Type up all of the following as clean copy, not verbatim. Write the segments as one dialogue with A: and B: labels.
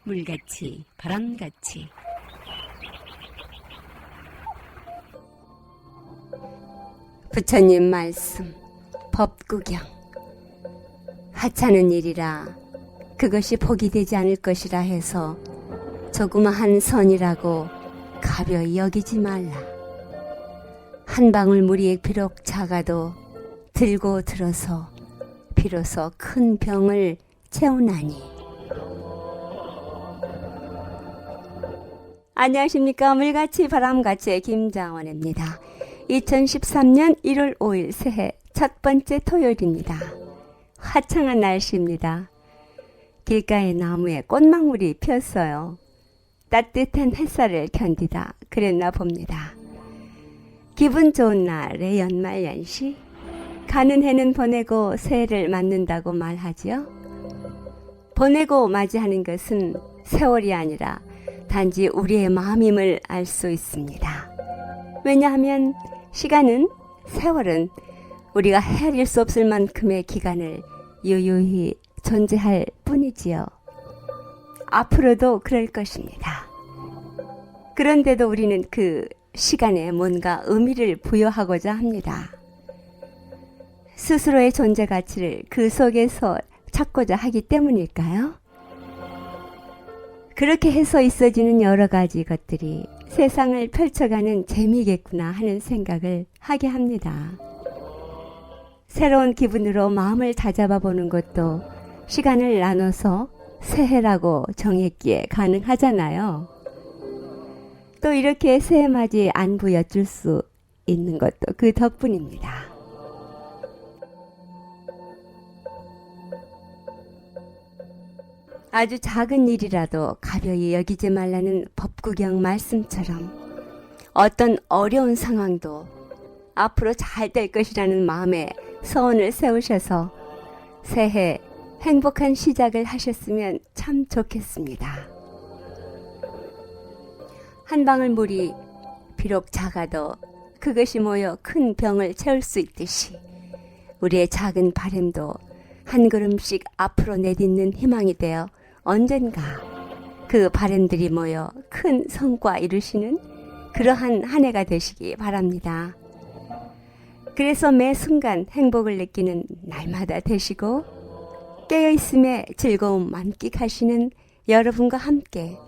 A: 물같이 바람같이 부처님 말씀 법구경 하찮은 일이라 그것이 복이 되지 않을 것이라 해서 조그마한 선이라고 가벼이 여기지 말라. 한 방울 물이 비록 작아도 들고 들어서 비로소 큰 병을 채우나니. 안녕하십니까. 물같이 바람같이 김장원입니다. 2013년 1월 5일 새해 첫 번째 토요일입니다. 화창한 날씨입니다. 길가의 나무에 꽃망울이 피었어요. 따뜻한 햇살을 견디다 그랬나 봅니다. 기분 좋은 날의 연말연시, 가는 해는 보내고 새해를 맞는다고 말하지요. 보내고 맞이하는 것은 세월이 아니라 단지 우리의 마음임을 알 수 있습니다. 왜냐하면 시간은, 세월은 우리가 헤아릴 수 없을 만큼의 기간을 유유히 존재할 뿐이지요. 앞으로도 그럴 것입니다. 그런데도 우리는 그 시간에 뭔가 의미를 부여하고자 합니다. 스스로의 존재 가치를 그 속에서 찾고자 하기 때문일까요? 그렇게 해서 있어지는 여러 가지 것들이 세상을 펼쳐가는 재미겠구나 하는 생각을 하게 합니다. 새로운 기분으로 마음을 다잡아 보는 것도 시간을 나눠서 새해라고 정했기에 가능하잖아요. 또 이렇게 새해맞이 안부 여쭐 수 있는 것도 그 덕분입니다. 아주 작은 일이라도 가벼이 여기지 말라는 법구경 말씀처럼 어떤 어려운 상황도 앞으로 잘 될 것이라는 마음에 소원을 세우셔서 새해 행복한 시작을 하셨으면 참 좋겠습니다. 한 방울 물이 비록 작아도 그것이 모여 큰 병을 채울 수 있듯이 우리의 작은 바람도 한 걸음씩 앞으로 내딛는 희망이 되어 언젠가 그 바람들이 모여 큰 성과 이루시는 그러한 한 해가 되시기 바랍니다. 그래서 매 순간 행복을 느끼는 날마다 되시고 깨어있음에 즐거움 만끽하시는 여러분과 함께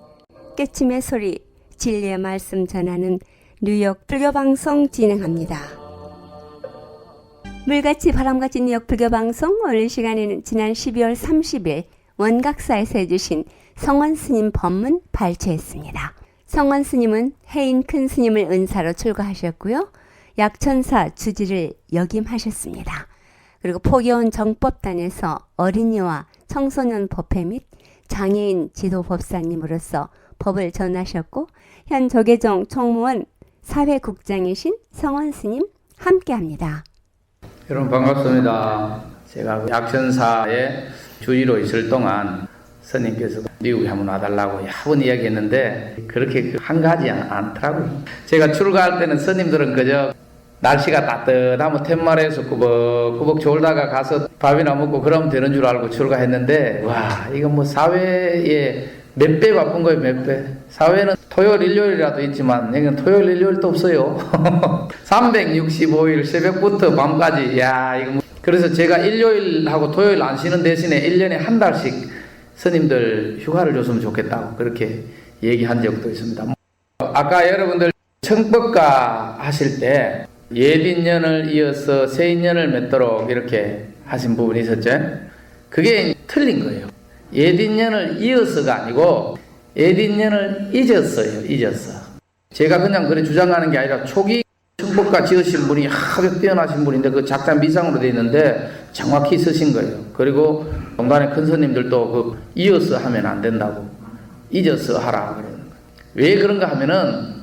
A: 깨침의 소리 진리의 말씀 전하는 뉴욕 불교방송 진행합니다. 물같이 바람같이 뉴욕 불교방송, 오늘 시간에는 지난 12월 30일 원각사에서 해주신 성원 스님 법문 발췌했습니다. 성원 스님은 해인 큰 스님을 은사로 출가하셨고요. 약천사 주지를 역임하셨습니다. 그리고 포교원 정법단에서 어린이와 청소년 법회 및 장애인 지도 법사님으로서 법을 전하셨고, 현 조계종 총무원 사회국장이신 성원 스님 함께합니다.
B: 여러분 반갑습니다. 제가 약천사에 주지로 있을 동안 스님께서 미국에 한번 와달라고 여러 번 이야기했는데 그렇게 한가하지 않더라고요. 제가 출가할 때는 스님들은 그저 날씨가 따뜻하면 텐마루에서 꾸벅꾸벅 졸다가 가서 밥이나 먹고 그러면 되는 줄 알고 출가했는데, 와, 이건 뭐 사회에 몇 배 바쁜 거예요, 몇 배. 사회는 토요일, 일요일이라도 있지만 여기는 토요일, 일요일도 없어요. 365일 새벽부터 밤까지. 야, 이거 뭐. 그래서 제가 일요일하고 토요일 안 쉬는 대신에 1년에 한 달씩 스님들 휴가를 줬으면 좋겠다고 그렇게 얘기한 적도 있습니다. 아까 여러분들 청법가 하실 때 옛인연을 이어서 새인연을 맺도록 이렇게 하신 부분이 있었죠. 그게 틀린 거예요. 옛인연을 이어서가 아니고 옛인연을 잊었어요. 잊었어. 제가 그냥 그래 주장하는 게 아니라 초기 청법가 지으신 분이 하백 뛰어나신 분인데 그 작자 미상으로 되어 있는데 정확히 쓰신 거예요. 그리고 동단의 큰 스님들도 그 이어서 하면 안 된다고, 잊어서 하라 그러는 거예요. 왜 그런가 하면은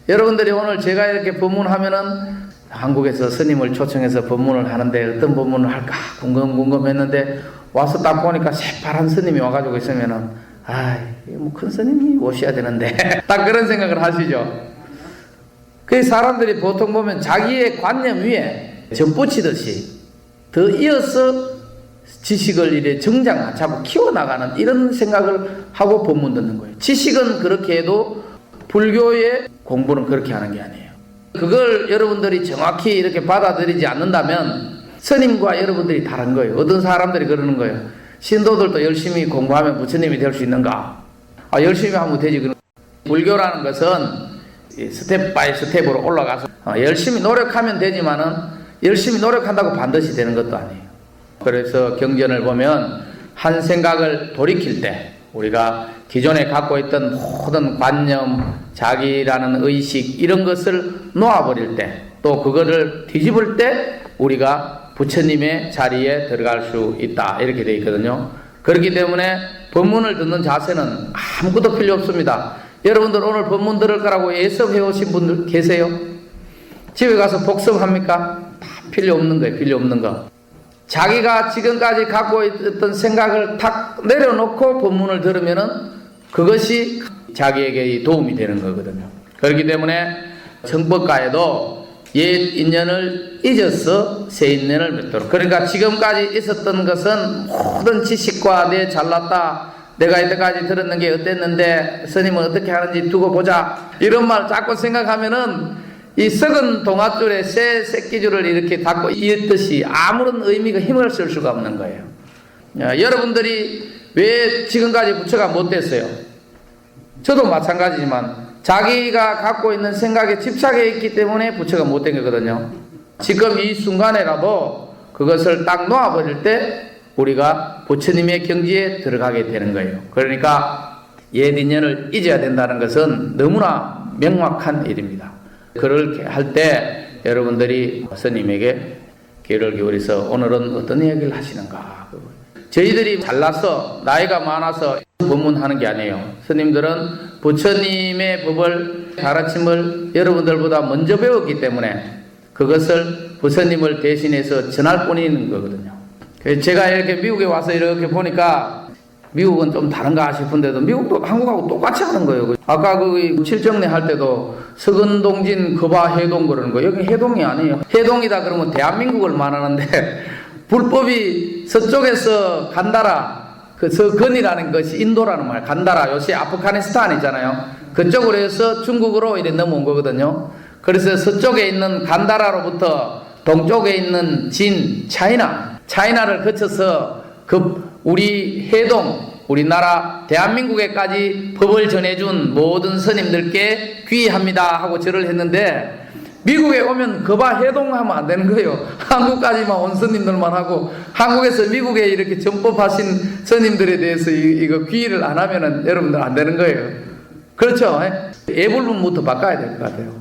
B: 여러분들이 오늘 제가 이렇게 법문하면은 한국에서 스님을 초청해서 법문을 하는데 어떤 법문을 할까 궁금했는데 와서 딱 보니까 새파란 스님이 와가지고 있으면은 뭐 큰 스님이 오셔야 되는데 딱 그런 생각을 하시죠. 그 사람들이 보통 보면 자기의 관념 위에 젖붙이듯이 더 이어서 지식을 이래 정장하차고 키워나가는 이런 생각을 하고 법문 듣는 거예요. 지식은 그렇게 해도 불교의 공부는 그렇게 하는 게 아니에요. 그걸 여러분들이 정확히 이렇게 받아들이지 않는다면 스님과 여러분들이 다른 거예요. 어떤 사람들이 그러는 거예요. 신도들도 열심히 공부하면 부처님이 될 수 있는가? 열심히 하면 되지. 불교라는 것은 스텝 바이 스텝으로 올라가서 열심히 노력하면 되지만은 열심히 노력한다고 반드시 되는 것도 아니에요. 그래서 경전을 보면 한 생각을 돌이킬 때 우리가 기존에 갖고 있던 모든 관념, 자기라는 의식 이런 것을 놓아버릴 때 또 그거를 뒤집을 때 우리가 부처님의 자리에 들어갈 수 있다 이렇게 되어 있거든요. 그렇기 때문에 법문을 듣는 자세는 아무것도 필요 없습니다. 여러분들 오늘 법문 들을 거라고 예습해 오신 분들 계세요? 집에 가서 복습합니까? 다 필요 없는 거예요. 필요 없는 거. 자기가 지금까지 갖고 있던 생각을 탁 내려놓고 법문을 들으면은 그것이 자기에게 도움이 되는 거거든요. 그렇기 때문에 정법가에도 옛 인연을 잊어서 새 인연을 맺도록. 그러니까 지금까지 있었던 것은 모든 지식과 내 잘났다, 내가 이때까지 들었는 게 어땠는데 스님은 어떻게 하는지 두고 보자 이런 말 자꾸 생각하면은 이 썩은 동아줄에 새 새끼줄을 이렇게 닫고 이었듯이 아무런 의미가 힘을 쓸 수가 없는 거예요. 여러분들이 왜 지금까지 부처가 못 됐어요? 저도 마찬가지지만 자기가 갖고 있는 생각에 집착해 있기 때문에 부처가 못 된 거거든요. 지금 이 순간에라도 그것을 딱 놓아버릴 때 우리가 부처님의 경지에 들어가게 되는 거예요. 그러니까 옛 인연을 잊어야 된다는 것은 너무나 명확한 일입니다. 그렇게 할 때 여러분들이 스님에게 귀를 기울여서 오늘은 어떤 이야기를 하시는가. 저희들이 잘나서 나이가 많아서 법문하는 게 아니에요. 스님들은 부처님의 법을 가르침을 여러분들보다 먼저 배웠기 때문에 그것을 부처님을 대신해서 전할 뿐인 거거든요. 제가 이렇게 미국에 와서 이렇게 보니까 미국은 좀 다른가 싶은데도 미국도 한국하고 똑같이 하는 거예요. 아까 그 칠정리 할 때도 서근동진 거바 해동 그러는 거 여기 해동이 아니에요. 해동이다 그러면 대한민국을 말하는데 불법이 서쪽에서 간다라 그 서건이라는 것이 인도라는 말 간다라 요새 아프가니스탄 있잖아요. 그쪽으로 해서 중국으로 이렇게 넘어온 거거든요. 그래서 서쪽에 있는 간다라로부터 동쪽에 있는 진 차이나를 거쳐서 우리 해동 우리나라 대한민국에까지 법을 전해준 모든 스님들께 귀의합니다 하고 절을 했는데 미국에 오면 거봐 해동하면 안 되는 거예요. 한국까지만 온 스님들만 하고 한국에서 미국에 이렇게 전법하신 스님들에 대해서 이거 귀의를 안 하면은 여러분들 안 되는 거예요. 그렇죠? 애불문부터 바꿔야 될 것 같아요.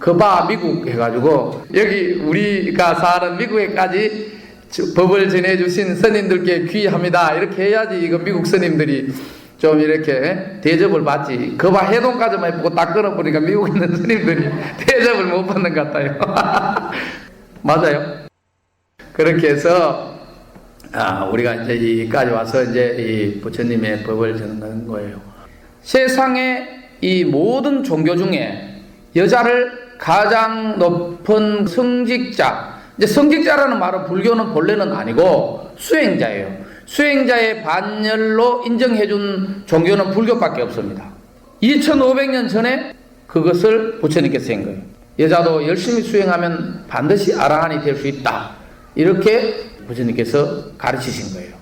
B: 거봐 미국 해가지고 여기 우리가 사는 미국에까지 법을 전해주신 스님들께 귀의합니다 이렇게 해야지 이거 미국 스님들이 좀 이렇게 대접을 받지. 거봐 해동까지만 해보고 딱 끊어보니까 미국에 있는 스님들이 대접을 못 받는 것 같아요. 맞아요. 그렇게 해서 우리가 이제 여기까지 와서 이제 이 부처님의 법을 전하는 거예요. 세상의 이 모든 종교 중에 여자를 가장 높은 성직자, 이제 성직자라는 말은 불교는 본래는 아니고 수행자예요. 수행자의 반열로 인정해준 종교는 불교밖에 없습니다. 2500년 전에 그것을 부처님께서 한 거예요. 여자도 열심히 수행하면 반드시 아라한이 될 수 있다. 이렇게 부처님께서 가르치신 거예요.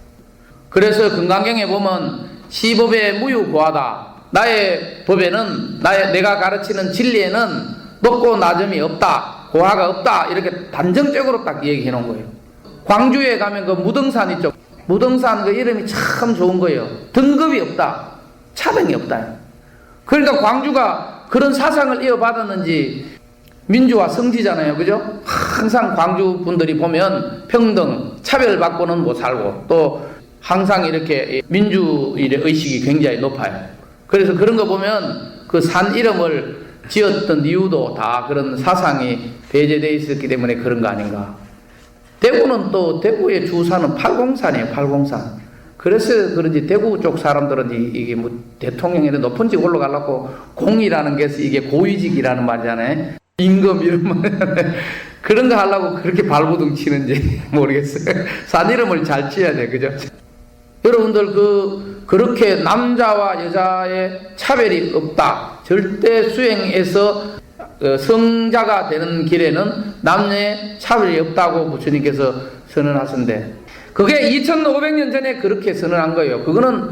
B: 그래서 금강경에 보면 시법에 무유고하다. 나의 법에는 내가 가르치는 진리에는 높고 낮음이 없다. 고하가 없다. 이렇게 단정적으로 딱 얘기해 놓은 거예요. 광주에 가면 그 무등산 있죠. 무등산 그 이름이 참 좋은 거예요. 등급이 없다. 차등이 없다. 그러니까 광주가 그런 사상을 이어받았는지 민주화 성지잖아요. 그죠? 항상 광주 분들이 보면 평등, 차별받고는 못 살고 또 항상 이렇게 민주의 의식이 굉장히 높아요. 그래서 그런 거 보면 그 산 이름을 지었던 이유도 다 그런 사상이 배제되어 있었기 때문에 그런 거 아닌가. 대구는 또 대구의 주산은 팔공산이에요. 팔공산. 그래서 그런지 대구 쪽 사람들은 이게 뭐 대통령이 높은 집 올라가려고 공이라는 게 이게 고위직이라는 말이잖아요. 임금 이런 말 그런 거 하려고 그렇게 발버둥 치는지 모르겠어요. 산 이름을 잘 지어야 돼, 그죠? 여러분들 그렇게 남자와 여자의 차별이 없다. 절대 수행에서 성자가 되는 길에는 남녀의 차별이 없다고 부처님께서 선언하셨는데 그게 2500년 전에 그렇게 선언한 거예요. 그거는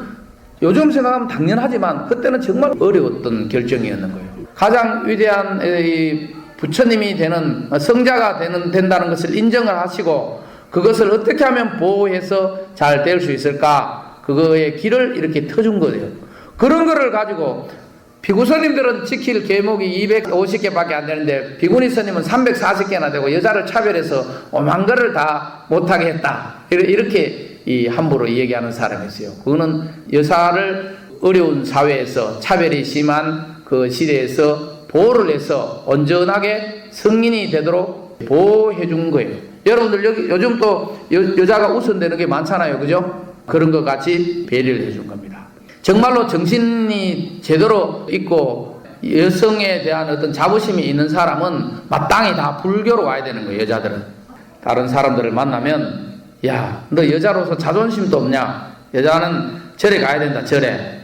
B: 요즘 생각하면 당연하지만 그때는 정말 어려웠던 결정이었는 거예요. 가장 위대한 부처님이 되는 성자가 된다는 것을 인정을 하시고 그것을 어떻게 하면 보호해서 잘 될 수 있을까? 그거의 길을 이렇게 터준 거예요. 그런 거를 가지고 비구 스님들은 지킬 계목이 250개밖에 안 되는데 비구니 스님은 340개나 되고 여자를 차별해서 오만 거를 다 못하게 했다. 이렇게 함부로 얘기하는 사람이 있어요. 그거는 여자를 어려운 사회에서 차별이 심한 그 시대에서 보호를 해서 온전하게 성인이 되도록 보호해 준 거예요. 여러분들 요즘 또 여자가 우선되는 게 많잖아요. 그죠? 그런 것 같이 배려를 해 준 겁니다. 정말로 정신이 제대로 있고 여성에 대한 어떤 자부심이 있는 사람은 마땅히 다 불교로 와야 되는 거예요. 여자들은. 다른 사람들을 만나면 야, 너 여자로서 자존심도 없냐? 여자는 절에 가야 된다. 절에.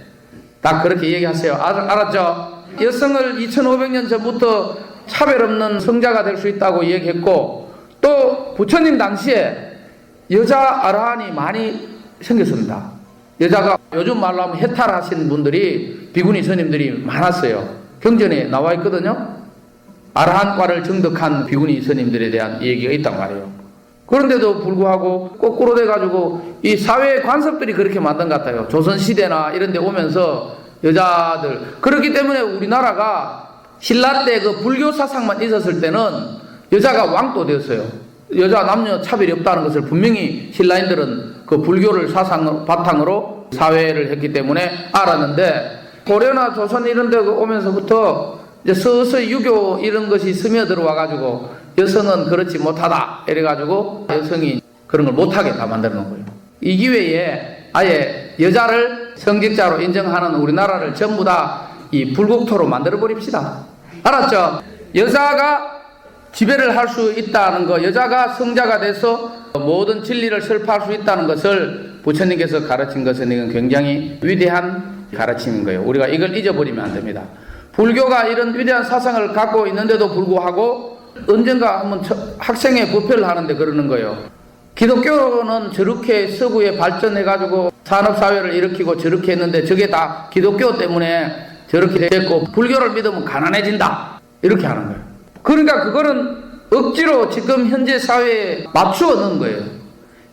B: 딱 그렇게 얘기하세요. 알았죠? 여성을 2500년 전부터 차별 없는 성자가 될 수 있다고 얘기했고 또 부처님 당시에 여자 아라한이 많이 생겼습니다. 여자가 요즘 말로 하면 해탈하신 분들이 비구니 스님들이 많았어요. 경전에 나와 있거든요. 아라한과를 정득한 비구니 스님들에 대한 얘기가 있단 말이에요. 그런데도 불구하고 거꾸로 돼가지고 이 사회의 관습들이 그렇게 만든 것 같아요. 조선시대나 이런 데 오면서 여자들 그렇기 때문에 우리나라가 신라 때 그 불교 사상만 있었을 때는 여자가 왕도 되었어요. 여자 남녀 차별이 없다는 것을 분명히 신라인들은 그 불교를 사상 바탕으로 사회를 했기 때문에 알았는데 고려나 조선 이런 데 오면서부터 이제 서서히 유교 이런 것이 스며들어 와가지고 여성은 그렇지 못하다 이래가지고 여성이 그런 걸 못하게 다 만드는 거예요. 이 기회에 아예 여자를 성직자로 인정하는 우리나라를 전부 다 이 불국토로 만들어 버립시다. 알았죠? 여자가 지배를 할 수 있다는 거, 여자가 성자가 돼서 모든 진리를 설파할 수 있다는 것을 부처님께서 가르친 것은 이건 굉장히 위대한 가르침인 거예요. 우리가 이걸 잊어버리면 안 됩니다. 불교가 이런 위대한 사상을 갖고 있는데도 불구하고 언젠가 한번 학생회 부패를 하는데 그러는 거예요. 기독교는 저렇게 서구에 발전해가지고 산업사회를 일으키고 저렇게 했는데 저게 다 기독교 때문에 저렇게 됐고 불교를 믿으면 가난해진다. 이렇게 하는 거예요. 그러니까 그거는 억지로 지금 현재 사회에 맞추어 넣은 거예요.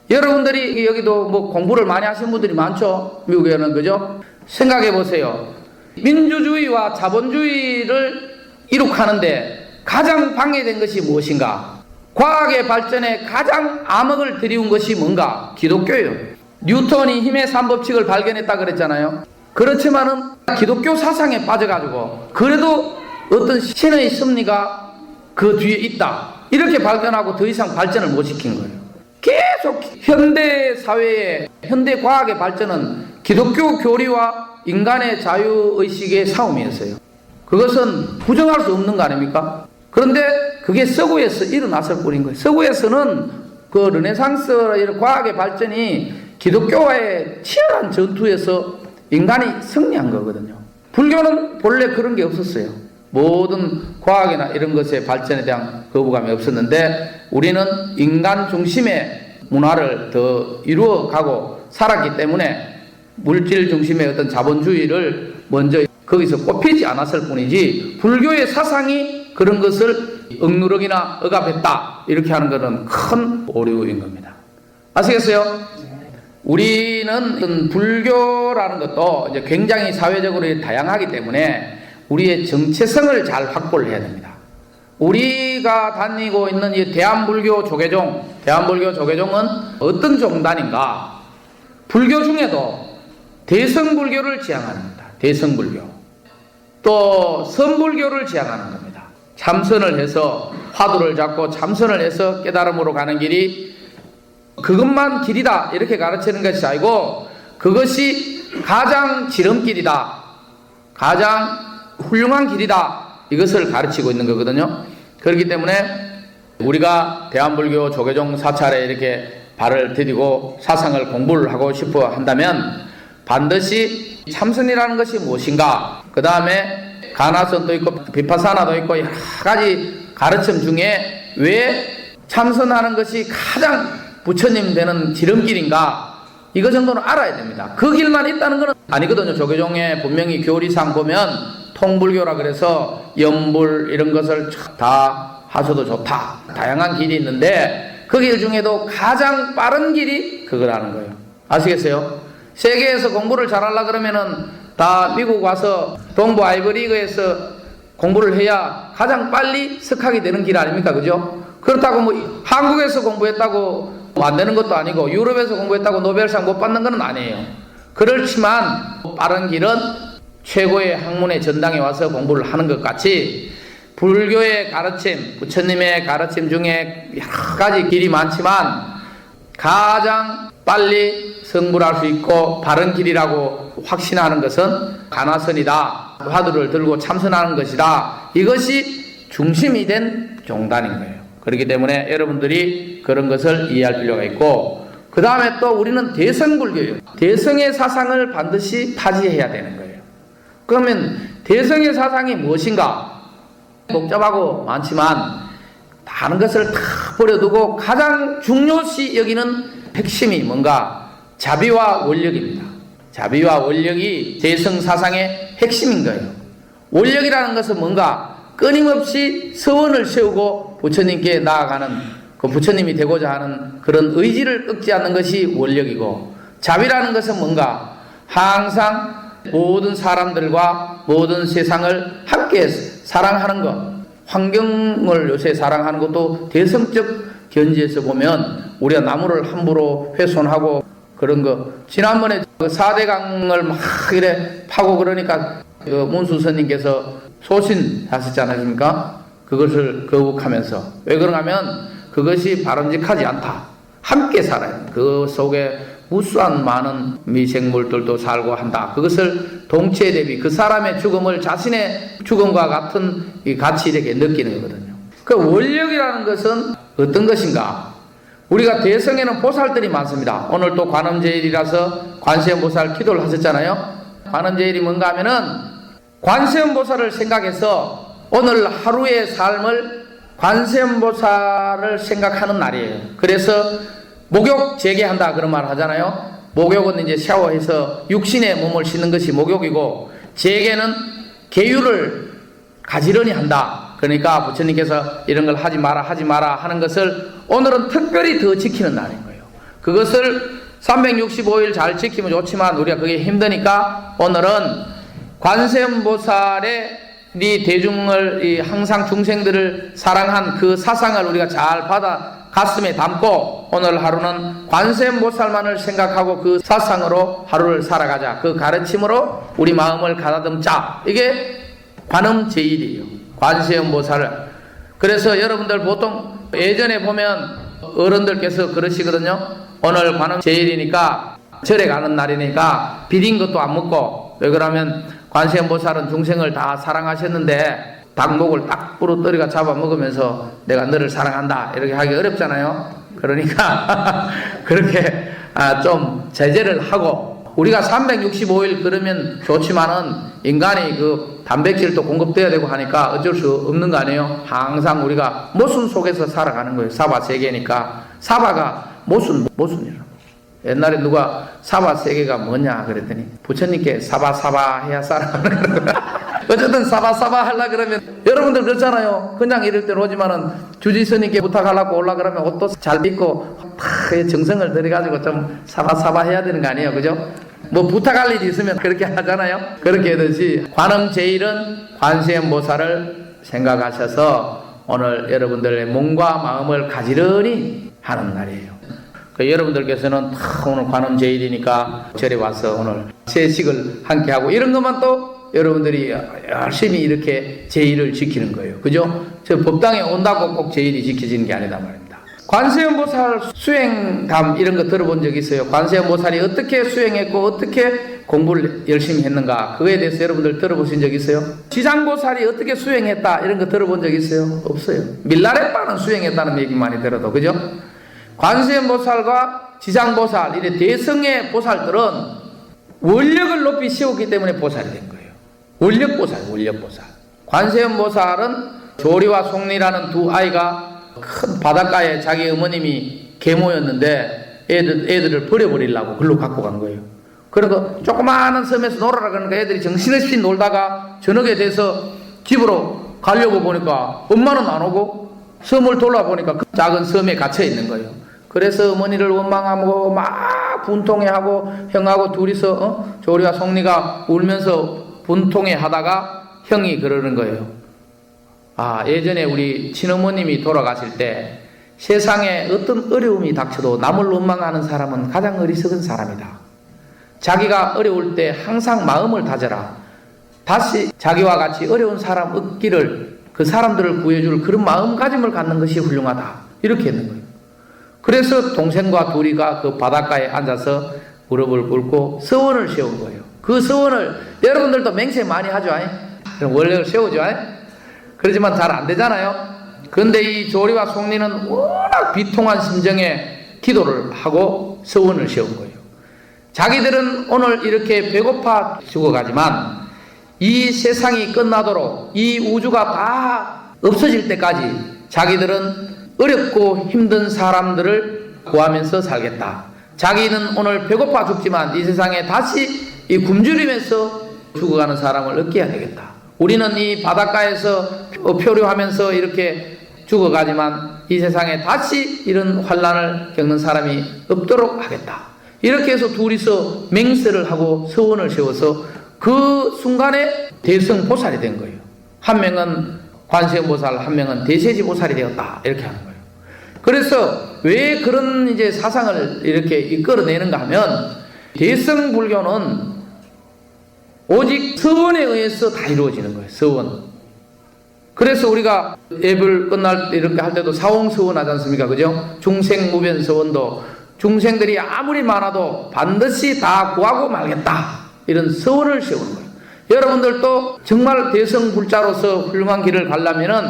B: 여러분들이 여기도 뭐 공부를 많이 하신 분들이 많죠. 미국에는 그죠? 생각해 보세요. 민주주의와 자본주의를 이룩하는데 가장 방해된 것이 무엇인가? 과학의 발전에 가장 암흑을 들이운 것이 뭔가? 기독교예요. 뉴턴이 힘의 3법칙을 발견했다 그랬잖아요. 그렇지만은 기독교 사상에 빠져가지고 그래도 어떤 신의 섭리가 그 뒤에 있다. 이렇게 발견하고 더 이상 발전을 못 시킨 거예요. 계속 현대 사회의 현대 과학의 발전은 기독교 교리와 인간의 자유의식의 싸움이었어요. 그것은 부정할 수 없는 거 아닙니까? 그런데 그게 서구에서 일어났을 뿐인 거예요. 서구에서는 그 르네상스 이런 과학의 발전이 기독교와의 치열한 전투에서 인간이 승리한 거거든요. 불교는 본래 그런 게 없었어요. 모든 과학이나 이런 것의 발전에 대한 거부감이 없었는데 우리는 인간 중심의 문화를 더 이루어가고 살았기 때문에 물질 중심의 어떤 자본주의를 먼저 거기서 꼽히지 않았을 뿐이지 불교의 사상이 그런 것을 억누르기나 억압했다 이렇게 하는 것은 큰 오류인 겁니다. 아시겠어요? 우리는 불교라는 것도 이제 굉장히 사회적으로 다양하기 때문에 우리의 정체성을 잘 확보를 해야 됩니다. 우리가 다니고 있는 이 대한불교 조계종은 어떤 종단인가? 불교 중에도 대성불교를 지향하는 겁니다. 대성불교. 또 선불교를 지향하는 겁니다. 참선을 해서 화두를 잡고 참선을 해서 깨달음으로 가는 길이 그것만 길이다 이렇게 가르치는 것이 아니고 그것이 가장 지름길이다. 가장 훌륭한 길이다. 이것을 가르치고 있는 거거든요. 그렇기 때문에 우리가 대한불교 조계종 사찰에 이렇게 발을 디디고 사상을 공부를 하고 싶어 한다면 반드시 참선이라는 것이 무엇인가, 그 다음에 가나선도 있고 비파사나도 있고 여러 가지 가르침 중에 왜 참선하는 것이 가장 부처님 되는 지름길인가, 이거 정도는 알아야 됩니다. 그 길만 있다는 건 아니거든요. 조계종에 분명히 교리상 보면 통불교라 그래서 염불 이런 것을 다 하셔도 좋다, 다양한 길이 있는데 그 길 중에도 가장 빠른 길이 그거라는 거예요. 아시겠어요? 세계에서 공부를 잘하려 그러면은 다 미국 와서 동부 아이버리그에서 공부를 해야 가장 빨리 석학이 되는 길 아닙니까? 그죠? 그렇다고 뭐 한국에서 공부했다고 안 되는 것도 아니고 유럽에서 공부했다고 노벨상 못 받는 건 아니에요. 그렇지만 빠른 길은 최고의 학문의 전당에 와서 공부를 하는 것 같이 불교의 가르침, 부처님의 가르침 중에 여러 가지 길이 많지만 가장 빨리 성불할 수 있고 바른 길이라고 확신하는 것은 가나선이다, 화두를 들고 참선하는 것이다, 이것이 중심이 된 종단인 거예요. 그렇기 때문에 여러분들이 그런 것을 이해할 필요가 있고, 그 다음에 또 우리는 대성불교예요. 대성의 사상을 반드시 타지해야 되는 거예요. 그러면 대성의 사상이 무엇인가? 복잡하고 많지만 다른 것을 다 버려두고 가장 중요시 여기는 핵심이 뭔가? 자비와 원력입니다. 자비와 원력이 대성 사상의 핵심인 거예요. 원력이라는 것은 뭔가? 끊임없이 서원을 세우고 부처님께 나아가는, 그 부처님이 되고자 하는 그런 의지를 꺾지 않는 것이 원력이고, 자비라는 것은 뭔가? 항상 모든 사람들과 모든 세상을 함께 사랑하는 것, 환경을 요새 사랑하는 것도 대성적 견지에서 보면 우리가 나무를 함부로 훼손하고 그런 거, 지난번에 그 4대강을 막 이래 파고 그러니까 그 문수선님께서 소신하셨지 않습니까? 그것을 거북하면서. 왜 그런가 하면 그것이 바람직하지 않다. 함께 살아요. 그 속에 무수한 많은 미생물들도 살고 한다. 그것을 동체 대비 그 사람의 죽음을 자신의 죽음과 같은 이 가치 이렇게 느끼는 거거든요. 그 원력이라는 것은 어떤 것인가? 우리가 대성에는 보살들이 많습니다. 오늘 또 관음제일이라서 관세음보살 기도를 하셨잖아요. 관음제일이 뭔가 하면은 관세음보살을 생각해서 오늘 하루의 삶을 관세음보살을 생각하는 날이에요. 그래서 목욕 재개한다 그런 말 하잖아요. 목욕은 이제 샤워해서 육신의 몸을 씻는 것이 목욕이고, 재개는 계율을 가지런히 한다. 그러니까 부처님께서 이런 걸 하지 마라 하는 것을 오늘은 특별히 더 지키는 날인 거예요. 그것을 365일 잘 지키면 좋지만 우리가 그게 힘드니까 오늘은 관세음보살의 이 대중을, 이 항상 중생들을 사랑한 그 사상을 우리가 잘 받아 가슴에 담고 오늘 하루는 관세음보살만을 생각하고 그 사상으로 하루를 살아가자. 그 가르침으로 우리 마음을 가다듬자. 이게 관음제일이에요. 관세음보살을. 그래서 여러분들 보통 예전에 보면 어른들께서 그러시거든요. 오늘 관음제일이니까 절에 가는 날이니까 비린 것도 안 먹고, 왜 그러면 관세음보살은 중생을 다 사랑하셨는데 닭목을 딱 부러뜨리가 잡아먹으면서 내가 너를 사랑한다 이렇게 하기 어렵잖아요. 그러니까 그렇게 좀 제재를 하고, 우리가 365일 그러면 좋지만은 인간이 그 단백질도 공급돼야 되고 하니까 어쩔 수 없는 거 아니에요. 항상 우리가 모순 속에서 살아가는 거예요. 사바 세계니까. 사바가 모순이라고. 옛날에 누가 사바 세계가 뭐냐 그랬더니 부처님께 사바 해야 살아가는 거야. 어쨌든 사바 하려 그러면 여러분들 그렇잖아요. 그냥 이럴 때는 오지만은 주지스님께 부탁하려고 올라 그러면 옷도 잘 입고 정성을 들여가지고 좀 사바 해야 되는 거 아니에요. 그죠? 뭐 부탁할 일이 있으면 그렇게 하잖아요. 그렇게 하듯이 관음제일은 관세음보살을 생각하셔서 오늘 여러분들의 몸과 마음을 가지런히 하는 날이에요. 여러분들께서는 오늘 관음제일이니까 절에 와서 오늘 세식을 함께 하고 이런 것만 또 여러분들이 열심히 이렇게 제일을 지키는 거예요. 그죠? 저 법당에 온다고 꼭 제일이 지켜지는 게 아니다 말입니다. 관세음보살 수행담 이런 거 들어본 적 있어요? 관세음보살이 어떻게 수행했고 어떻게 공부를 열심히 했는가, 그거에 대해서 여러분들 들어보신 적 있어요? 지장보살이 어떻게 수행했다 이런 거 들어본 적 있어요? 없어요. 밀라레빠는 수행했다는 얘기 많이 들어도, 그죠? 관세음보살과 지장보살, 이래 대성의 보살들은 원력을 높이 세웠기 때문에 보살이 된 거예요. 원력보살. 관세음보살은 조리와 송리라는 두 아이가 큰 바닷가에 자기 어머님이 계모였는데 애들을 버려버리려고 글로 갖고 간 거예요. 그러니까 조그마한 섬에서 놀아라 그러니까 애들이 정신없이 놀다가 저녁에 돼서 집으로 가려고 보니까 엄마는 안 오고 섬을 돌아보니까 그 작은 섬에 갇혀 있는 거예요. 그래서 어머니를 원망하고 막 분통해하고 형하고 둘이서 조리와 송리가 울면서 분통해하다가 형이 그러는 거예요. 예전에 우리 친어머님이 돌아가실 때 세상에 어떤 어려움이 닥쳐도 남을 원망하는 사람은 가장 어리석은 사람이다. 자기가 어려울 때 항상 마음을 다져라. 다시 자기와 같이 어려운 사람 얻기를, 그 사람들을 구해줄 그런 마음가짐을 갖는 것이 훌륭하다. 이렇게 했는 거예요. 그래서 동생과 둘이가 그 바닷가에 앉아서 무릎을 꿇고 서원을 세운 거예요. 그 서원을 여러분들도 맹세 많이 하죠. 원래를 세우죠. 그러지만 잘 안 되잖아요. 그런데 이 조리와 송리는 워낙 비통한 심정에 기도를 하고 서원을 세운 거예요. 자기들은 오늘 이렇게 배고파 죽어가지만 이 세상이 끝나도록 이 우주가 다 없어질 때까지 자기들은 어렵고 힘든 사람들을 구하면서 살겠다. 자기는 오늘 배고파 죽지만 이 세상에 다시 이 굶주리면서 죽어가는 사람을 얻게 해야 되겠다. 우리는 이 바닷가에서 표류하면서 이렇게 죽어가지만 이 세상에 다시 이런 환난을 겪는 사람이 없도록 하겠다. 이렇게 해서 둘이서 맹세를 하고 서원을 세워서 그 순간에 대성보살이 된 거예요. 한 명은 관세음보살, 한 명은 대세지보살이 되었다. 이렇게 하는 거예요. 그래서 왜 그런 이제 사상을 이렇게 이끌어내는가 하면 대성불교는 오직 서원에 의해서 다 이루어지는 거예요. 서원. 그래서 우리가 예불 끝날 때 이렇게 할 때도 사홍서원 하지 않습니까? 그죠? 중생무변서원도 중생들이 아무리 많아도 반드시 다 구하고 말겠다. 이런 서원을 세우는 거예요. 여러분들도 정말 대성불자로서 훌륭한 길을 가려면은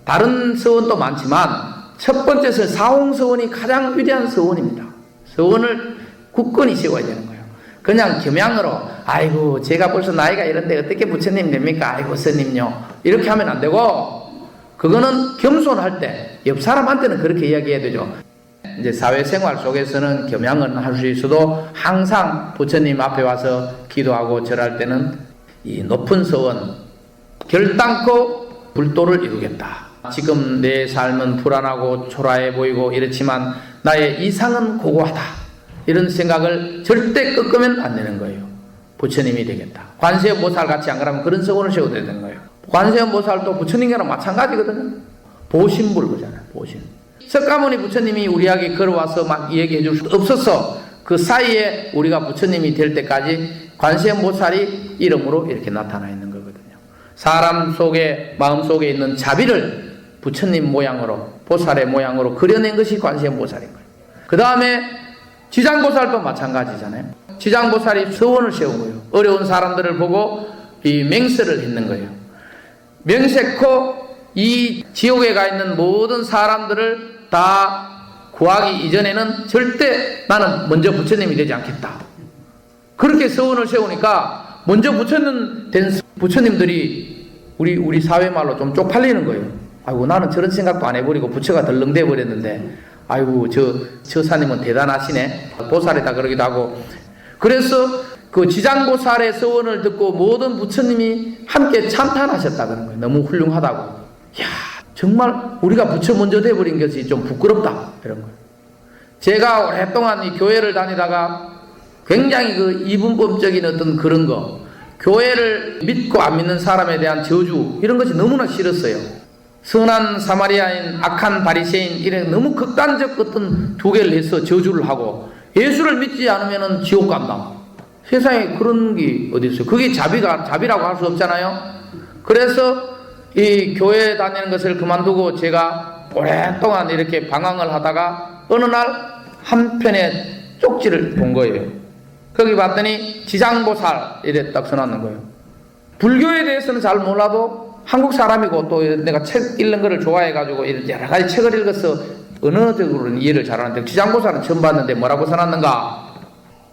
B: 다른 서원도 많지만 첫 번째 사홍서원이 가장 위대한 서원입니다. 서원을 굳건히 세워야 되는 거예요. 그냥 겸양으로 아이고 제가 벌써 나이가 이런데 어떻게 부처님 됩니까? 아이고 스님요. 이렇게 하면 안 되고, 그거는 겸손할 때 옆 사람한테는 그렇게 이야기해야 되죠. 이제 사회생활 속에서는 겸양은 할 수 있어도 항상 부처님 앞에 와서 기도하고 절할 때는 이 높은 서원, 결단코 불도를 이루겠다. 지금 내 삶은 불안하고 초라해 보이고 이렇지만 나의 이상은 고고하다. 이런 생각을 절대 꺾으면 안 되는 거예요. 부처님이 되겠다. 관세음보살 같이 안 그러면 그런 서원을 세워야 되는 거예요. 관세음보살도 부처님과는 마찬가지거든요. 보신불거잖아요. 보신. 석가모니 부처님이 우리에게 걸어와서 막 얘기해 줄 수 없어서 그 사이에 우리가 부처님이 될 때까지 관세음보살이 이름으로 이렇게 나타나 있는 거거든요. 사람 속에, 마음 속에 있는 자비를 부처님 모양으로, 보살의 모양으로 그려낸 것이 관세음보살인 거예요. 그 다음에 지장보살도 마찬가지잖아요. 지장보살이 서원을 세운 거예요. 어려운 사람들을 보고 이 맹세를 했는 거예요. 명세코 이 지옥에 가 있는 모든 사람들을 다 구하기 이전에는 절대 나는 먼저 부처님이 되지 않겠다. 그렇게 서원을 세우니까 먼저 된 부처님들이 우리 사회말로 좀 쪽팔리는 거예요. 아이고 나는 저런 생각도 안 해버리고 부처가 덜렁대 버렸는데 아이고 저 사님은 대단하시네. 보살이다 그러기도 하고. 그래서 그 지장보살의 서원을 듣고 모든 부처님이 함께 찬탄하셨다 그런 거예요. 너무 훌륭하다고. 야 정말 우리가 부처 먼저 돼버린 것이 좀 부끄럽다 이런 거예요. 제가 오랫동안 이 교회를 다니다가 굉장히 그 이분법적인 어떤 그런 거, 교회를 믿고 안 믿는 사람에 대한 저주 이런 것이 너무나 싫었어요. 선한 사마리아인, 악한 바리새인 이런 너무 극단적 어떤 두 개를 해서 저주를 하고 예수를 믿지 않으면 지옥 간다. 세상에 그런 게 어디 있어요? 그게 자비라고 할 수 없잖아요. 그래서 이 교회 다니는 것을 그만두고 제가 오랫동안 이렇게 방황을 하다가 어느 날 한편의 쪽지를 본 거예요. 거기 봤더니 지장보살 이래 딱 써놨는 거예요. 불교에 대해서는 잘 몰라도 한국 사람이고 또 내가 책 읽는 거를 좋아해가지고 여러 가지 책을 읽어서 언어적으로는 이해를 잘하는데 지장보살은 처음 봤는데 뭐라고 써놨는가?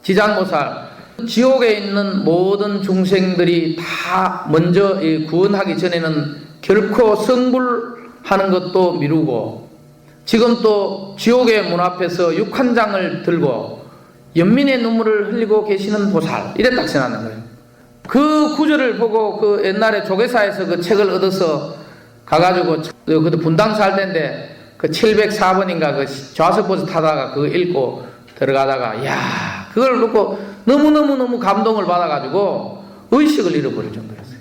B: 지장보살, 지옥에 있는 모든 중생들이 다 먼저 구원하기 전에는 결코 성불하는 것도 미루고 지금 또 지옥의 문 앞에서 육한장을 들고 연민의 눈물을 흘리고 계시는 보살 이래 딱 써놨는 거예요. 그 구절을 보고 그 옛날에 조계사에서 그 책을 얻어서 가가지고 그때 분당 살 때인데 그 704번인가 그 좌석버스 타다가 그거 읽고 들어가다가 야 그걸 놓고 너무 감동을 받아가지고 의식을 잃어버릴 정도였어요.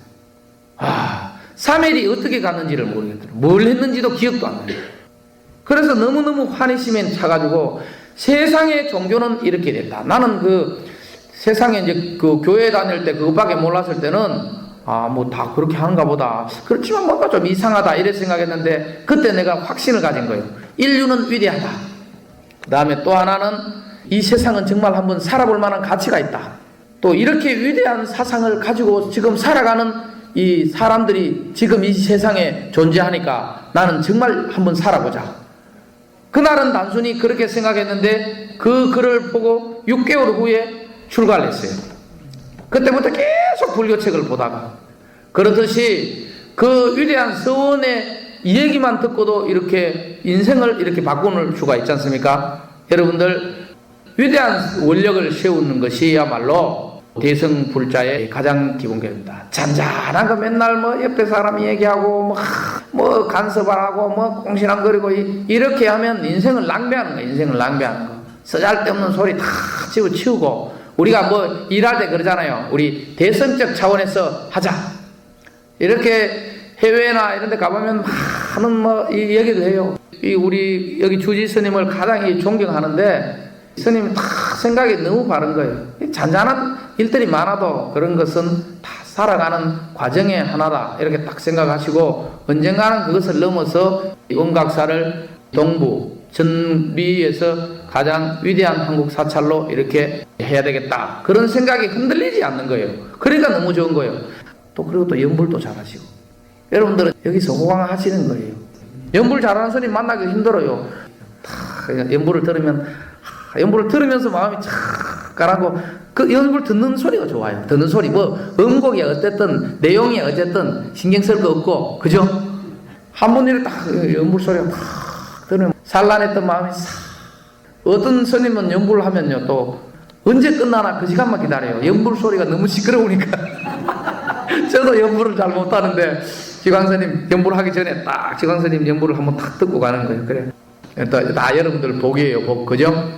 B: 사멜이 어떻게 갔는지를 모르겠더라고요. 뭘 했는지도 기억도 안 나요. 그래서 너무너무 환희심에 차가지고 세상의 종교는 이렇게 됐다. 나는 그 세상에 이제 그 교회 다닐 때 그것밖에 몰랐을 때는 뭐 다 그렇게 하는가 보다. 그렇지만 뭔가 좀 이상하다 이래 생각했는데 그때 내가 확신을 가진 거예요. 인류는 위대하다. 그 다음에 또 하나는 이 세상은 정말 한번 살아볼 만한 가치가 있다. 또 이렇게 위대한 사상을 가지고 지금 살아가는 이 사람들이 지금 이 세상에 존재하니까 나는 정말 한번 살아보자. 그날은 단순히 그렇게 생각했는데 그 글을 보고 6개월 후에 출가를 했어요. 그때부터 계속 불교책을 보다가 그렇듯이 그 위대한 서원의 이야기만 듣고도 이렇게 인생을 이렇게 바꾸는 수가 있지 않습니까? 여러분들 위대한 원력을 세우는 것이야말로 대성불자의 가장 기본계입니다. 잔잔한 거 맨날 뭐 옆에 사람이 얘기하고 뭐 간섭하고 뭐 공신한거리고 이렇게 하면 인생을 낭비하는 거예요. 인생을 낭비하는 거. 쓰잘데없는 소리 다 집어치우고 우리가 뭐 일할 때 그러잖아요. 우리 대성적 차원에서 하자. 이렇게 해외나 이런 데 가보면 많은 뭐 이 얘기도 해요. 우리 여기 주지 스님을 가장 존경하는데 스님이 다 생각이 너무 바른 거예요. 잔잔한 일들이 많아도 그런 것은 다 살아가는 과정의 하나다. 이렇게 딱 생각하시고 언젠가는 그것을 넘어서 원각사를 동부 전비에서 가장 위대한 한국 사찰로 이렇게 해야 되겠다. 그런 생각이 흔들리지 않는 거예요. 그러니까 너무 좋은 거예요. 또 그리고 또 연불도 잘하시고 여러분들은 여기서 호강하시는 거예요. 연불 잘하는 스님 만나기 힘들어요. 연불을 들으면서 마음이 착 가라고 그 연불 듣는 소리가 좋아요. 듣는 소리 뭐 음곡이 어쨌든 내용이 어쨌든 신경 쓸 거 없고 그죠? 한 번 이렇게 딱 연불 소리가 탁 들으면 산란했던 마음이 싹. 어떤 스님은 연불을 하면요 또 언제 끝나나 그 시간만 기다려요. 연불 소리가 너무 시끄러우니까. 저도 연불을 잘 못하는데 지광스님 연불하기 전에 딱 지광스님 연불을 한번 탁 듣고 가는 거예요. 그래. 다 여러분들 복이에요. 복 그죠?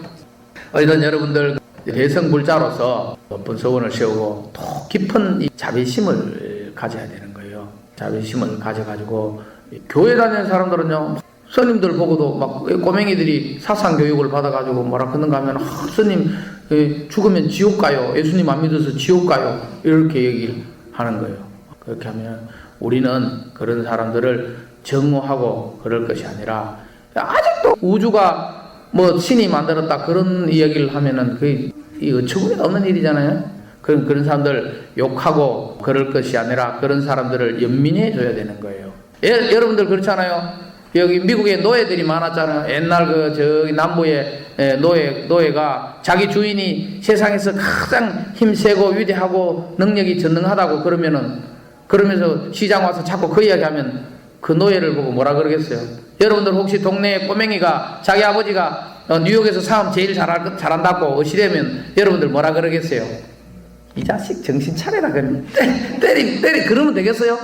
B: 어쨌든 여러분들 대성불자로서 높은 소원을 세우고 더 깊은 이 자비심을 가져야 되는 거예요. 자비심을 가져가지고 교회 다니는 사람들은요 스님들 보고도 막 꼬맹이들이 사상교육을 받아가지고 뭐라 그런가 하면 스님 죽으면 지옥 가요. 예수님 안 믿어서 지옥 가요. 이렇게 얘기를 하는 거예요. 그렇게 하면 우리는 그런 사람들을 정오하고 그럴 것이 아니라 아직도 우주가 뭐 신이 만들었다 그런 이야기를 하면은 그게 어처구니가 없는 일이잖아요. 그런 사람들 욕하고 그럴 것이 아니라 그런 사람들을 연민해 줘야 되는 거예요. 여러분들 그렇잖아요. 여기 미국에 노예들이 많았잖아요. 옛날 저기 남부에 노예가 자기 주인이 세상에서 가장 힘세고 위대하고 능력이 전능하다고 그러면서 시장 와서 자꾸 그 이야기하면 그 노예를 보고 뭐라 그러겠어요? 여러분들 혹시 동네에 꼬맹이가 자기 아버지가 뉴욕에서 사업 제일 잘한다고 어시되면 여러분들 뭐라 그러겠어요? 이 자식 정신 차려라 그러면 때리 그러면 되겠어요?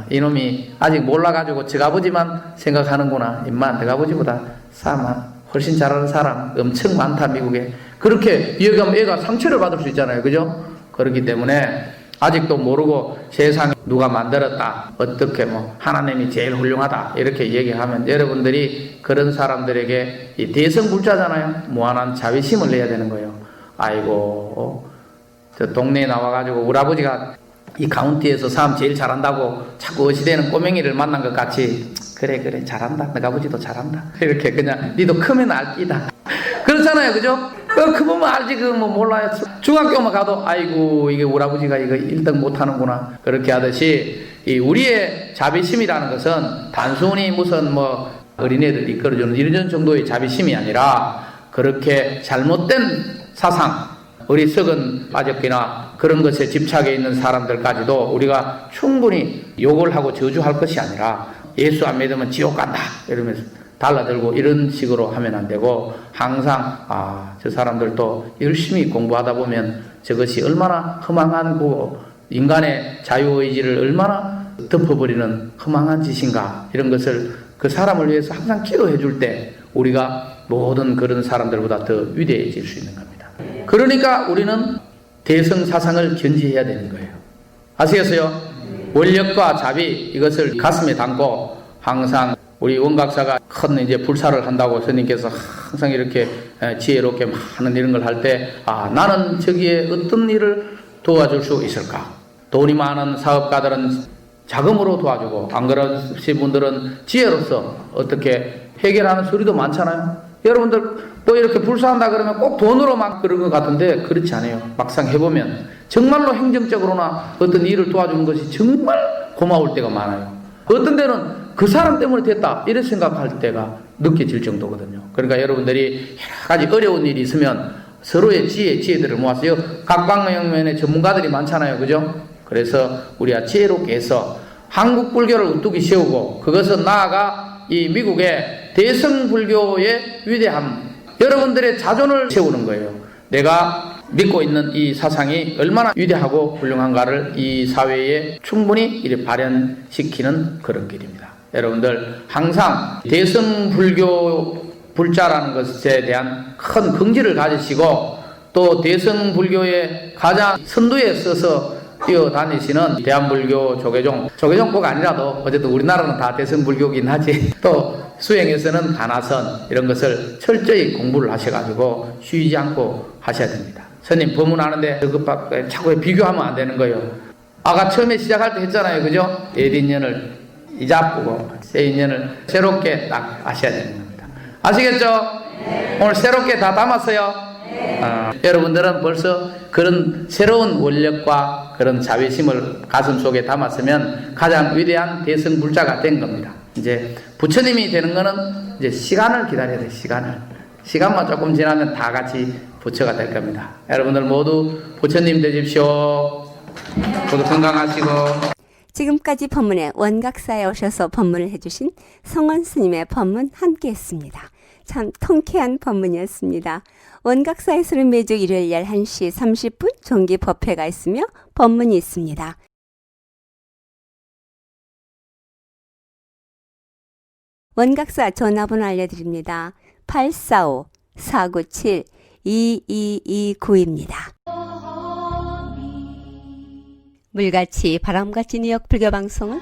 B: 이놈이 아직 몰라가지고 저 아버지만 생각하는구나. 임마 내 아버지보다 훨씬 잘하는 사람 엄청 많다 미국에. 그렇게 이야기하면 애가 상처를 받을 수 있잖아요. 그죠? 그렇기 때문에 아직도 모르고 세상에 누가 만들었다 어떻게 뭐 하나님이 제일 훌륭하다 이렇게 얘기하면 여러분들이 그런 사람들에게 이 대성불자잖아요. 무한한 자비심을 내야 되는 거예요. 아이고 저 동네에 나와가지고 우리 아버지가 이 카운티에서 싸움 제일 잘한다고 자꾸 어시되는 꼬맹이를 만난 것 같이 그래 잘한다. 너가 아버지도 잘한다. 이렇게 그냥 니도 크면 알기다. 그렇잖아요, 그죠? 크면 알지, 뭐 몰라요. 중학교만 가도 아이고 이게 우리 아버지가 이거 1등 못하는구나. 그렇게 하듯이 이 우리의 자비심이라는 것은 단순히 무슨 뭐 어린애들 이끌어주는 이런 정도의 자비심이 아니라 그렇게 잘못된 사상, 어리석은 아적기나 그런 것에 집착해 있는 사람들까지도 우리가 충분히 욕을 하고 저주할 것이 아니라 예수 안 믿으면 지옥 간다 이러면서 달라들고 이런 식으로 하면 안 되고 항상 저 사람들도 열심히 공부하다 보면 저것이 얼마나 허망한 거고 인간의 자유의지를 얼마나 덮어버리는 허망한 짓인가 이런 것을 그 사람을 위해서 항상 기도해 줄 때 우리가 모든 그런 사람들보다 더 위대해질 수 있는 겁니다. 그러니까 우리는 대성 사상을 견지해야 되는 거예요. 아시겠어요? 원력과 자비 이것을 가슴에 담고 항상 우리 원각사가 큰 이제 불사를 한다고 스님께서 항상 이렇게 지혜롭게 많은 이런 걸 할 때 나는 저기에 어떤 일을 도와줄 수 있을까? 돈이 많은 사업가들은 자금으로 도와주고 안 그러신 분들은 지혜로서 어떻게 해결하는 소리도 많잖아요. 여러분들 뭐 이렇게 불사한다 그러면 꼭 돈으로만 그런 것 같은데 그렇지 않아요. 막상 해보면 정말로 행정적으로나 어떤 일을 도와주는 것이 정말 고마울 때가 많아요. 어떤 데는 그 사람 때문에 됐다 이렇게 생각할 때가 느껴질 정도거든요. 그러니까 여러분들이 여러 가지 어려운 일이 있으면 서로의 지혜들을 모았어요. 각 방면에 전문가들이 많잖아요. 그죠? 그래서 우리가 지혜롭게 해서 한국 불교를 우뚝이 세우고 그것은 나아가 이 미국의 대성 불교의 위대함, 여러분들의 자존을 세우는 거예요. 내가 믿고 있는 이 사상이 얼마나 위대하고 훌륭한가를 이 사회에 충분히 이렇게 발현시키는 그런 길입니다. 여러분들 항상 대성 불교 불자라는 것에 대한 큰 긍지를 가지시고 또 대성 불교의 가장 선두에 서서 뛰어다니시는 대한불교 조계종 꼭 아니라도 어쨌든 우리나라는 다 대성불교긴 하지 또 수행에서는 가나선 이런 것을 철저히 공부를 하셔가지고 쉬지 않고 하셔야 됩니다. 스님 법문하는데 그것밖에 자꾸 비교하면 안 되는 거예요. 아까 처음에 시작할 때 했잖아요. 그죠? 옛인연을 이자쁘고 새인연을 새롭게 딱 아셔야 되는 겁니다. 아시겠죠? 네. 오늘 새롭게 다 담았어요. 여러분들은 벌써 그런 새로운 원력과 그런 자비심을 가슴 속에 담았으면 가장 위대한 대성불자가 된 겁니다. 이제 부처님이 되는 거는 이제 시간을 기다려야 돼요. 시간만 조금 지나면 다 같이 부처가 될 겁니다. 여러분들 모두 부처님 되십시오. 모두 건강하시고.
A: 지금까지 법문에 원각사에 오셔서 법문을 해주신 성원 스님의 법문 함께했습니다. 참 통쾌한 법문이었습니다. 원각사에서는 매주 일요일 11시 30분 정기 법회가 있으며 법문이 있습니다. 원각사 전화번호 알려드립니다. 845-497-2229입니다. 물같이 바람같이 뉴욕 불교방송은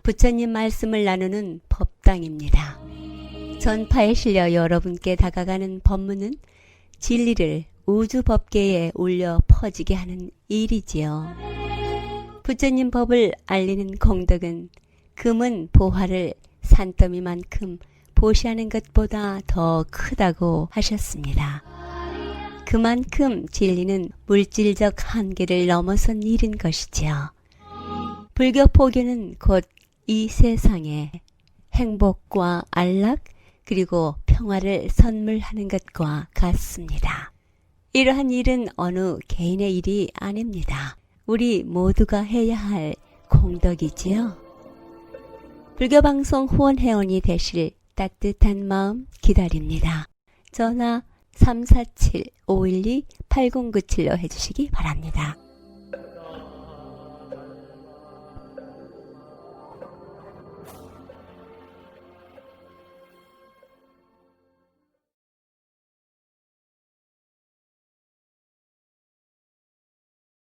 A: 부처님 말씀을 나누는 법당입니다. 전파에 실려 여러분께 다가가는 법문은 진리를 우주 법계에 울려 퍼지게 하는 일이지요. 부처님 법을 알리는 공덕은 금은 보화를 산더미만큼 보시하는 것보다 더 크다고 하셨습니다. 그만큼 진리는 물질적 한계를 넘어선 일인 것이지요. 불교 포교는 곧 이 세상에 행복과 안락 그리고 평화를 선물하는 것과 같습니다. 이러한 일은 어느 개인의 일이 아닙니다. 우리 모두가 해야 할 공덕이지요. 불교방송 후원회원이 되실 따뜻한 마음 기다립니다. 전화 347-512-8097로 해주시기 바랍니다.